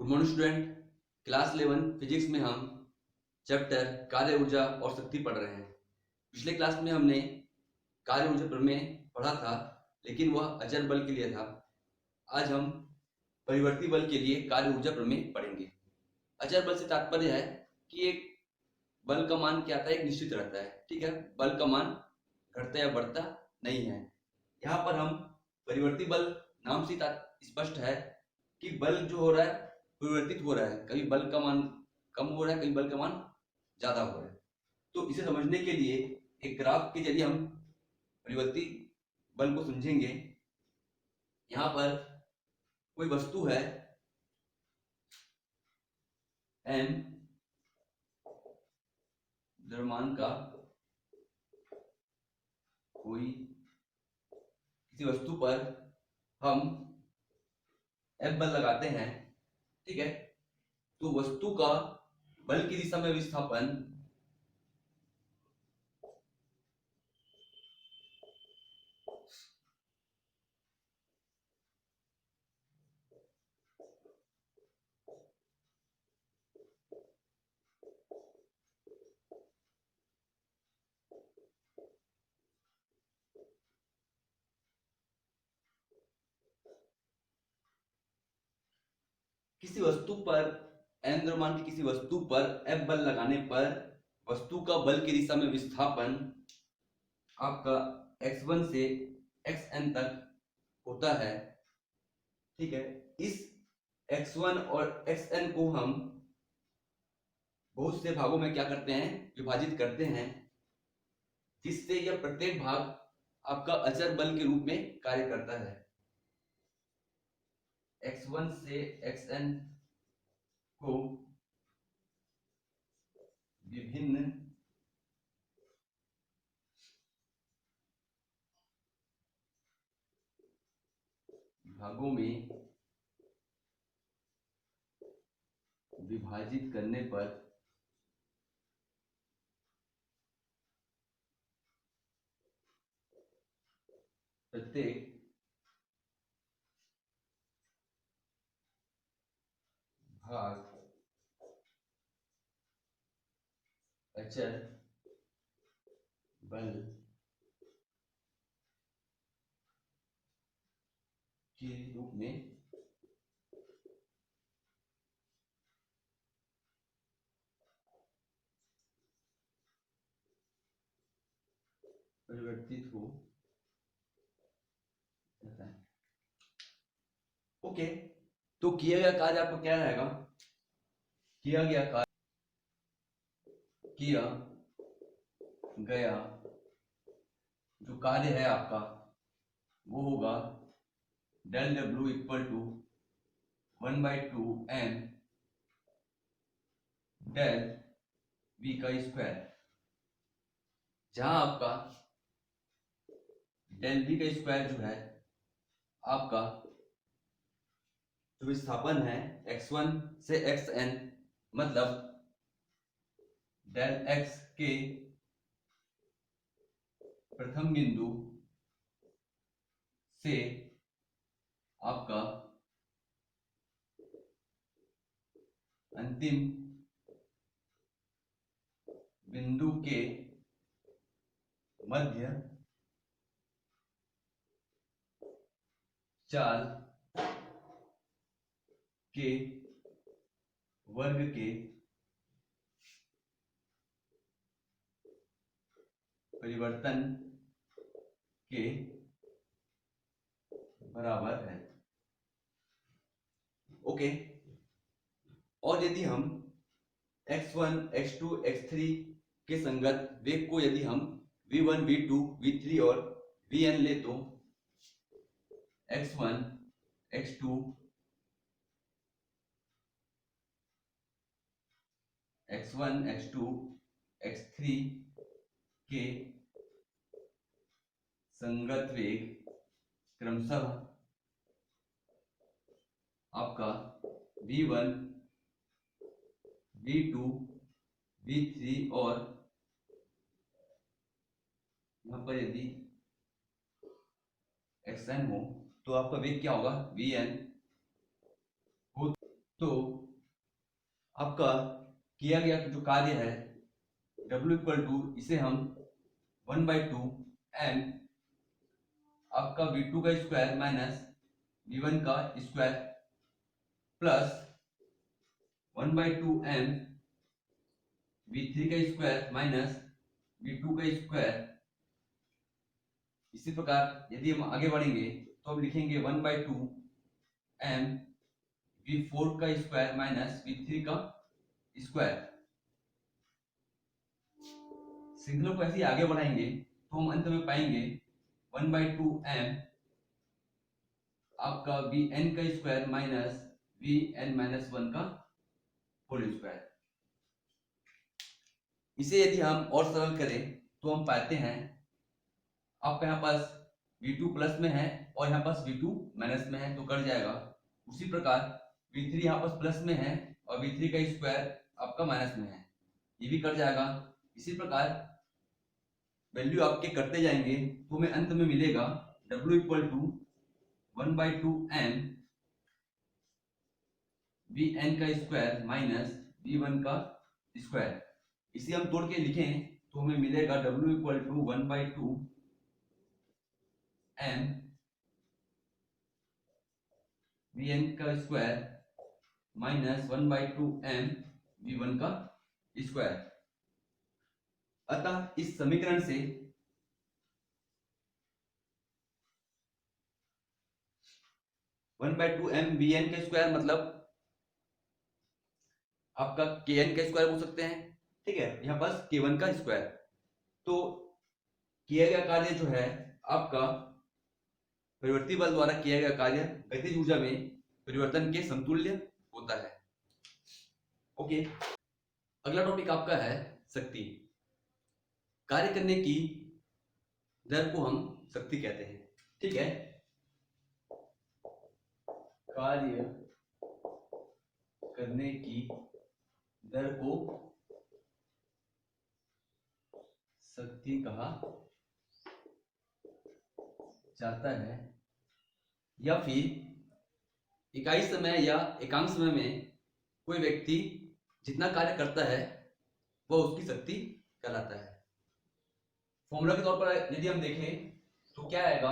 Good morning student. Class 11 physics में हम chapter कार्य ऊर्जा और शक्ति पढ़ रहे हैं। पिछले क्लास में हमने कार्य ऊर्जा प्रमेय पढ़ा था, लेकिन वह अचर बल के लिए था। आज हम परिवर्ती बल के लिए कार्य ऊर्जा प्रमेय पढ़ेंगे। अचर बल से तात्पर्य है कि एक बल का मान क्या आता है, एक निश्चित रहता है। ठीक है, बल का मान घटता या बढ़ता नहीं है। यहाँ पर हम परिवर्ती बल नाम से स्पष्ट है कि बल जो हो रहा है परिवर्तित हो रहा है। कभी बल का मान कम हो रहा है, कभी बल का मान ज्यादा हो रहा है। तो इसे समझने के लिए एक ग्राफ के जरिए हम परिवर्ती बल को समझेंगे। यहाँ पर कोई वस्तु है m, द्रव्यमान का कोई किसी वस्तु पर हम F बल लगाते हैं। ठीक है, तो वस्तु का बल की दिशा में विस्थापन किसी वस्तु पर n द्रव्यमान की किसी वस्तु पर F बल लगाने पर वस्तु का बल की दिशा में विस्थापन आपका x1 से xn तक होता है। ठीक है, इस x1 और xn को हम बहुत से भागों में क्या करते हैं, विभाजित करते हैं, जिससे यह प्रत्येक भाग आपका अचर बल के रूप में कार्य करता है। x1 से xn को विभिन्न भागों में विभाजित करने पर प्रत्येक भाग अचर बल के रूप में परिवर्तित हो जाता है। ओके, तो किया गया कार्य आपका क्या रहेगा? किया गया जो कार्य है आपका वो होगा del W equal to 1/2 m del v का स्क्वायर, जहां आपका डेल v का स्क्वायर जो है आपका जो विस्थापन है x1 से xn, मतलब डेल x के प्रथम बिंदु से आपका अंतिम बिंदु के मध्य चाल के वर्ग के परिवर्तन के बराबर है। ओके, और यदि हम x1, x2, x3 के संगत वेग को यदि हम v1, v2, v3 और vn ले तो x1, x2, x2, x3 के संगत वेग क्रमशः आपका v1, v2, v3 और यहाँ पर यदि xn हो तो आपका वेग क्या होगा, vn हो। तो आपका किया गया जो कार्य है W इक्वल टू, इसे हम 1/2 m आपका V2 का स्क्वायर माइनस V1 का स्क्वायर प्लस 1/2 m V3 का स्क्वायर माइनस V2 का स्क्वायर। इसी प्रकार यदि हम आगे बढ़ेंगे तो हम लिखेंगे 1/2 m V4 का स्क्वायर माइनस V3 का स्क्वायर। श्रृंखला को ऐसे ही आगे बढ़ाएंगे तो हम अंत में पाएंगे 1/2 m आपका Vn का स्क्वायर माइनस Vn-1 का होल स्क्वायर। इसे यदि हम और सरल करें तो हम पाते हैं आपका यहाँ पास V2 प्लस में है और यहाँ पास V2 माइनस में है तो कट जाएगा। उसी प्रकार V3 यहाँ पास प्लस में है और V3 का स्क्वायर आपका माइनस में है, ये भी कट जाएगा। इसी प्रकार वैल्यू आपके करते जाएंगे तो हमें अंत में मिलेगा W equal to 1/2 m Vn का स्क्वायर माइनस V1 का स्क्वायर। इसे हम तोड़ के लिखें तो हमें मिलेगा W equal to 1/2 m Vn का स्क्वायर माइनस 1/2 m V1 का स्क्वायर। अतः इस समीकरण से one by two M V N के स्क्वायर मतलब आपका के एन का स्क्वायर बोल सकते हैं, ठीक है। यहाँ पास के वन का स्क्वायर। तो किया गया कार्य जो है आपका परिवर्ती बल द्वारा किया गया कार्य गतिज ऊर्जा में परिवर्तन के समतुल्य होता है। ओके, अगला टॉपिक आपका है शक्ति। कार्य करने की दर को हम शक्ति कहते हैं, ठीक है। कार्य करने की दर को शक्ति कहा जाता है, या फिर इकाई समय या एकांक समय में कोई व्यक्ति जितना कार्य करता है वह उसकी शक्ति कहलाता है। फॉर्मूला के तौर पर यदि हम देखें तो क्या आएगा,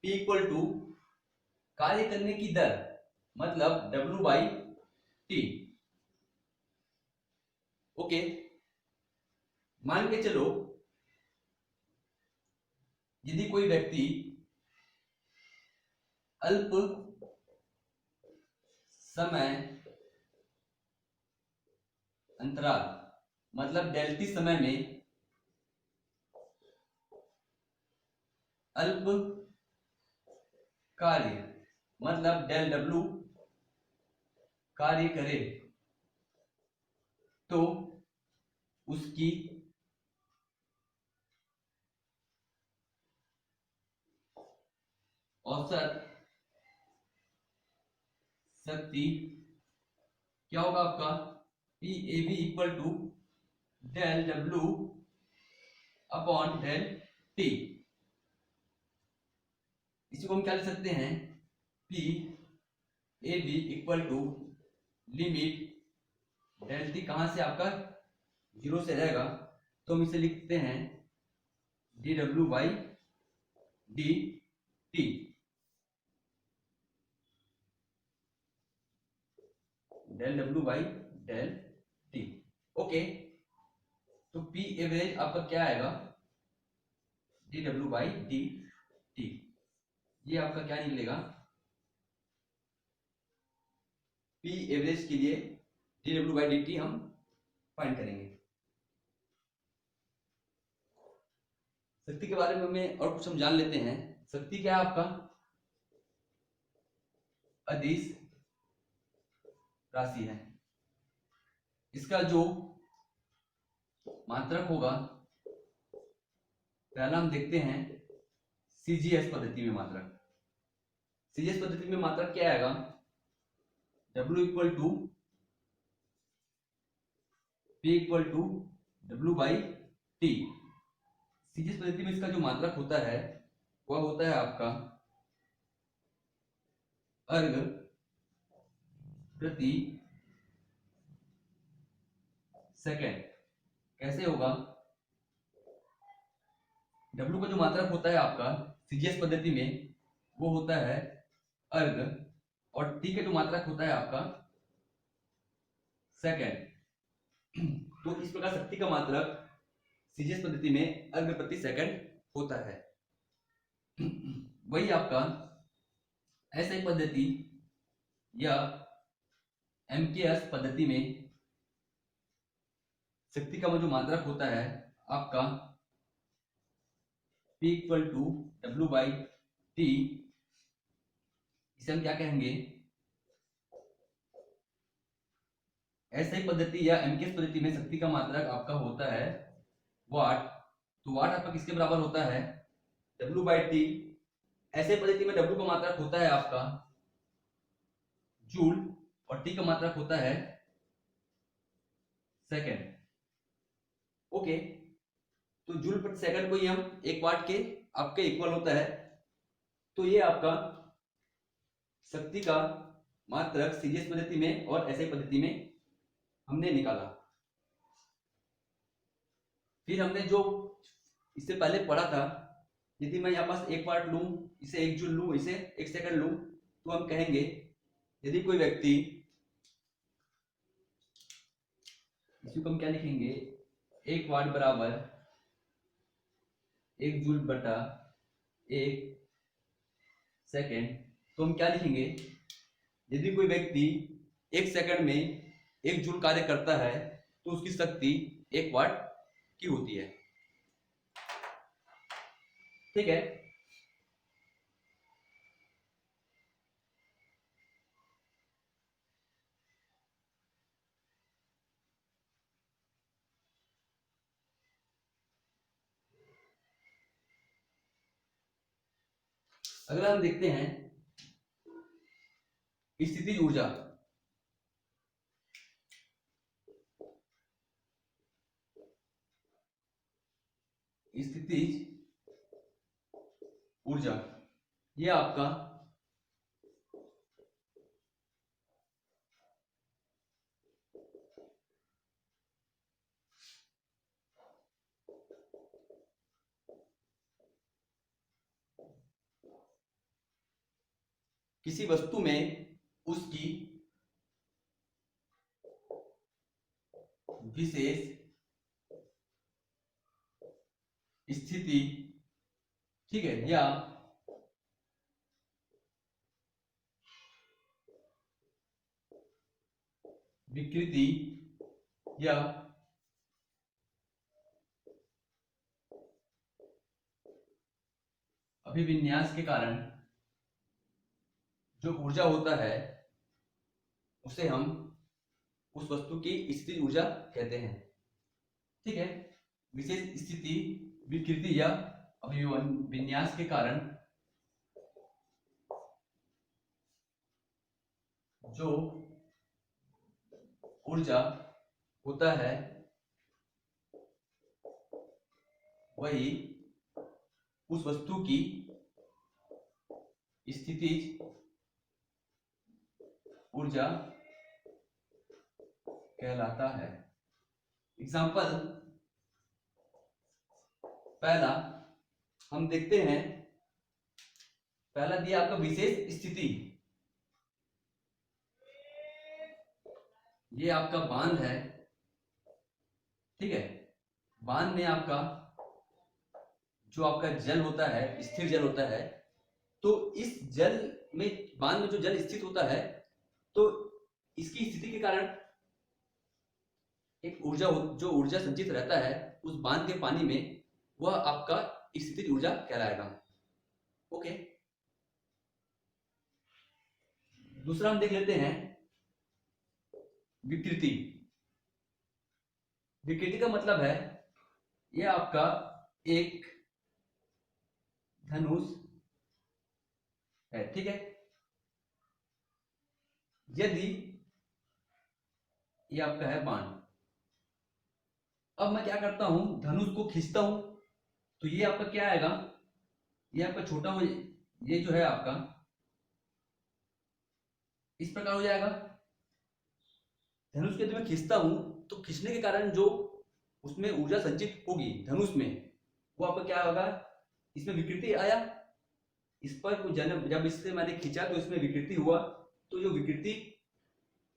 P इक्वल टू कार्य करने की दर मतलब W/T। ओके, मान के चलो यदि कोई व्यक्ति अल्प समय अंतराल मतलब डेल्टी समय में अल्प कार्य मतलब डेल W कार्य करे तो उसकी औसत शक्ति क्या होगा आपका, PAB equal to del W upon del T। इसी को हम क्या लिख सकते हैं, PAB equal to limit del T कहां से आपका 0 से रहेगा तो हम इसे लिखते हैं dW/dt। डेल W/डेल T। ओके, तो P एवरेज आपका क्या आएगा, dW/dt। ये आपका क्या निकलेगा, P एवरेज के लिए dW/dt हम फाइंड करेंगे। शक्ति के बारे में हमें और कुछ हम जान लेते हैं। शक्ति क्या है आपका, अदिश राशि है। इसका जो मात्रक होगा पहला हम देखते हैं CGS पद्धति में मात्रक। CGS पद्धति में मात्रक क्या आएगा, W equal to P equal to W/T। CGS पद्धति में इसका जो मात्रक होता है वह होता है आपका अर्ग प्रति सेकेंड। कैसे होगा? W का जो मात्रक होता है आपका सीजीएस पद्धति में वो होता है अर्ग, और T का जो मात्रक होता है आपका सेकेंड। तो इस प्रकार शक्ति का मात्रक सीजीएस पद्धति में अर्ग प्रति सेकंड होता है। वही आपका एसआई पद्धति या एमकेएस पद्धति में शक्ति का जो मात्रक होता है आपका P equal to W by T. इसे हम क्या कहेंगे? एसआई पद्धति या एमकेएस पद्धति में शक्ति का मात्रक आपका होता है वाट। तो वाट आपका किसके बराबर होता है? W by T. ऐसे पद्धति में W का मात्रक होता है आपका जूल और T का मात्रक होता है सेकेंड। ओके, तो जूल प्रति सेकंड को ही हम एक वाट के आपके इक्वल होता है। तो ये आपका शक्ति का मात्रक सीजीएस पद्धति में और एसआई पद्धति में हमने निकाला। फिर हमने जो इससे पहले पढ़ा था, यदि मैं यहाँ पास एक वाट लूं, इसे एक जूल लूं, इसे एक सेकंड लूं, तो हम कहेंगे यदि कोई व्यक्ति, इसको हम क्या लिखेंगे? एक वाट बराबर एक जूल बटा एक सेकंड। तो हम क्या लिखेंगे? यदि कोई व्यक्ति एक सेकंड में एक जूल कार्य करता है तो उसकी शक्ति एक वाट की होती है। ठीक है। अगला हम देखते हैं स्थितिज ऊर्जा। स्थितिज ऊर्जा ये आपका किसी वस्तु में उसकी विशेष स्थिति, ठीक है, या विकृति या अभिविन्यास के कारण जो ऊर्जा होता है उसे हम उस वस्तु की स्थितिज ऊर्जा कहते हैं। ठीक है। विशेष स्थिति, विकृति या अभिविन्यास के कारण जो ऊर्जा होता है वही उस वस्तु की स्थितिज ऊर्जा कहलाता है। एग्जाम्पल पहला हम देखते हैं। पहला दिया आपका विशेष स्थिति। ये आपका बांध है, ठीक है। बांध में आपका जो आपका जल होता है, स्थिर जल होता है, तो इस जल में, बांध में जो जल स्थित होता है, तो इसकी स्थिति के कारण एक ऊर्जा, जो ऊर्जा संचित रहता है उस बांध के पानी में, वह आपका स्थितिज ऊर्जा कहलाएगा। ओके। दूसरा हम देख लेते हैं विकृति। विकृति का मतलब है यह आपका एक धनुष है, ठीक है। यदि ये आपका है बाण, अब मैं क्या करता हूं, धनुष को खींचता हूं, तो ये आपका क्या आएगा? ये आपका छोटा हो, ये जो है आपका इस प्रकार हो जाएगा। धनुष के यदि मैं खींचता हूं तो खींचने के कारण जो उसमें ऊर्जा संचित होगी धनुष में, वो आपका क्या होगा, इसमें विकृति आया, इस पर जब इससे मैंने खींचा तो इसमें विकृति हुआ, तो जो विकृति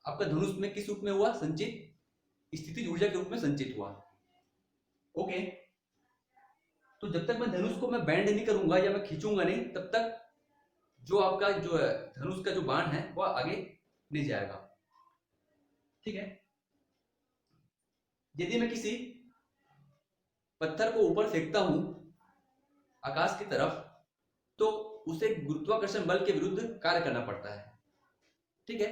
आपका धनुष में किस रूप में हुआ, संचित स्थितिज ऊर्जा के रूप में संचित हुआ। ओके, तो जब तक मैं धनुष को मैं बैंड नहीं करूंगा या मैं खींचूंगा नहीं, तब तक जो आपका जो है धनुष का जो बाण है वह आगे नहीं जाएगा। ठीक है, यदि मैं किसी पत्थर को ऊपर फेंकता हूं आकाश की तरफ, तो उसे गुरुत्वाकर्षण बल के विरुद्ध कार्य करना पड़ता है। ठीक है,